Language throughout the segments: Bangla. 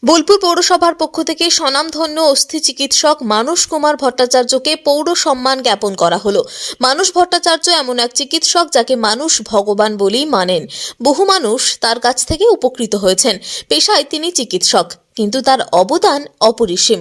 বোলপুর পৌরসভার পক্ষ থেকে স্বনামধন্য অস্থি চিকিৎসক মানস কুমার ভট্টাচার্যকে পৌর সম্মান জ্ঞাপন করা হলো। মানস ভট্টাচার্য এমন এক চিকিৎসক যাকে মানুষ ভগবান বলেই মানেন। বহু মানুষ তার কাছ থেকে উপকৃত হয়েছেন। পেশায় তিনি চিকিৎসক, কিন্তু তার অবদান অপরিসীম।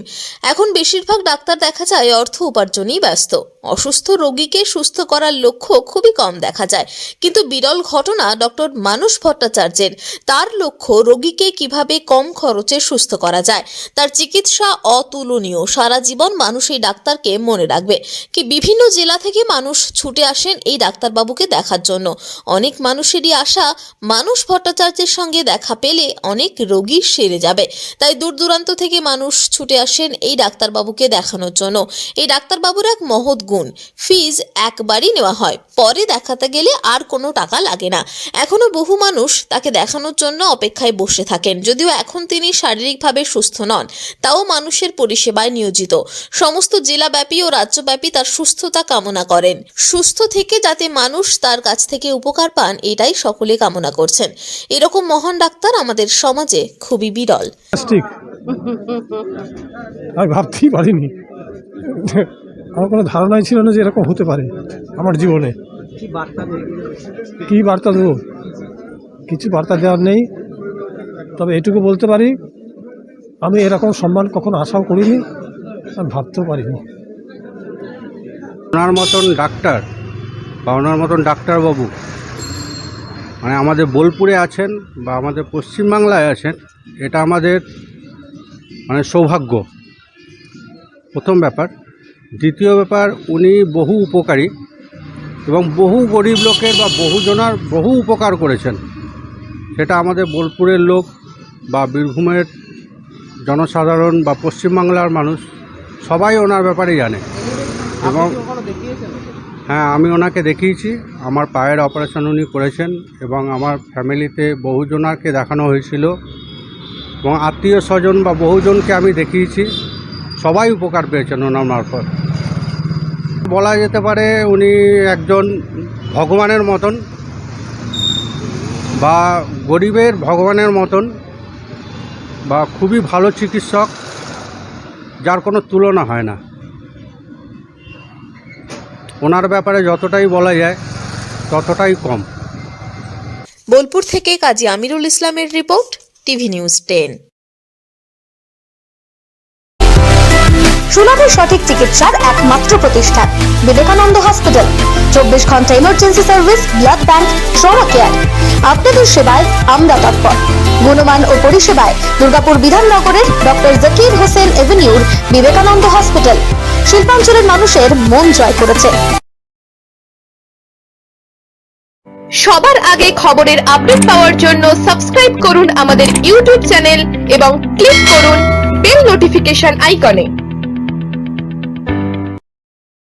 এখন বেশিরভাগ ডাক্তার দেখা যায় অর্থ উপার্জনেই ব্যস্ত। অসুস্থ রোগীকে সুস্থ করার লক্ষ্য খুবই কম দেখা যায়, কিন্তু বিরল ঘটনা ডক্টর মানস ভট্টাচার্যের। তার লক্ষ্য রোগীকে কিভাবে কম খরচে সুস্থ করা যায়। তার চিকিৎসা অতুলনীয়। সারা জীবন মানুষ এই ডাক্তারকে মনে রাখবে। কি বিভিন্ন জেলা থেকে মানুষ ছুটে আসেন এই ডাক্তারবাবুকে দেখার জন্য। অনেক মানুষেরই আশা মানস ভট্টাচার্যের সঙ্গে দেখা পেলে অনেক রোগী সেরে যাবে। তাই দূর দূরান্ত থেকে মানুষ ছুটে আসেন এই ডাক্তারবাবুকে দেখানোর জন্য। এই ডাক্তারবাবুর এক মহৎ গুণ, ফিজ একবারই নেওয়া হয়, পরে দেখাতে গেলে আর কোনো টাকা লাগে না। এখনো বহু মানুষ তাকে দেখানোর জন্য অপেক্ষায় বসে থাকেন। যদিও এখন তিনি শারীরিকভাবে সুস্থ নন, তাও মানুষের পরিষেবায় নিয়োজিত। সমস্ত জেলাব্যাপী ও রাজ্যব্যাপী তার সুস্থতা কামনা করেন। সুস্থ থেকে যাতে মানুষ তার কাছ থেকে উপকার পান, এটাই সকলে কামনা করছেন। এরকম মহান ডাক্তার আমাদের সমাজে খুবই বিরল। ঠিক আমি ভাবতেই পারিনি, আমার কোনো ধারণাই ছিল না যে এরকম হতে পারে আমার জীবনে। কি বার্তা দেবো? কিছু বার্তা দেওয়ার নেই, তবে এটুকু বলতে পারি আমি এরকম সম্মান কখনো আশাও করিনি, আমি ভাবতেও পারিনি। ওনার মতন ডাক্তার বা ওনার মতন ডাক্তারবাবু মানে আমাদের বোলপুরে আছেন বা আমাদের পশ্চিমবাংলায় আছেন, এটা আমাদের মানে সৌভাগ্য, প্রথম ব্যাপার। দ্বিতীয় ব্যাপার, উনি বহু উপকারী এবং বহু গরিব লোকের বা বহুজনার বহু উপকার করেছেন। সেটা আমাদের বোলপুরের লোক বা বীরভূমের জনসাধারণ বা পশ্চিমবাংলার মানুষ সবাই ওনার ব্যাপারে জানে। এবং হ্যাঁ, আমি ওনাকে দেখিয়েছি। আমার পায়ের অপারেশন উনি করেছেন এবং আমার ফ্যামিলিতে বহুজনাকে দেখানো হয়েছিল এবং আত্মীয় স্বজন বা বহুজনকে আমি দেখিয়েছি। সবাই উপকার পেয়েছেন ওনার মারফত। বলা যেতে পারে উনি একজন ভগবানের মতন বা গরিবের ভগবানের মতন বা খুবই ভালো চিকিৎসক, যার কোনো তুলনা হয় না। ওনার ব্যাপারে যতটাই বলা যায় ততটাই কম। বোলপুর থেকে কাজী আমিরুল ইসলামের রিপোর্ট, টিভি নিউজ 10। সুলভ সঠিক চিকিৎসার একমাত্র প্রতিষ্ঠান বিবেকানন্দ হসপিটাল। 24 ঘন্টা emergency service, blood bank, trauma care. আপনাদের সেবায় আমরা তৎপর। গুণমান ও পরিষেবায় দুর্গাপুর বিধাননগরের ডক্টর জাকির হোসেন এভিনিউর বিবেকানন্দ হসপিটাল শিল্পাঞ্চলের মানুষের মন জয় করেছে। সবার আগে খবরের আপডেট পাওয়ার জন্য সাবস্ক্রাইব করুন আমাদের ইউটিউব চ্যানেল এবং ক্লিক করুন বেল নোটিফিকেশন আইকনে।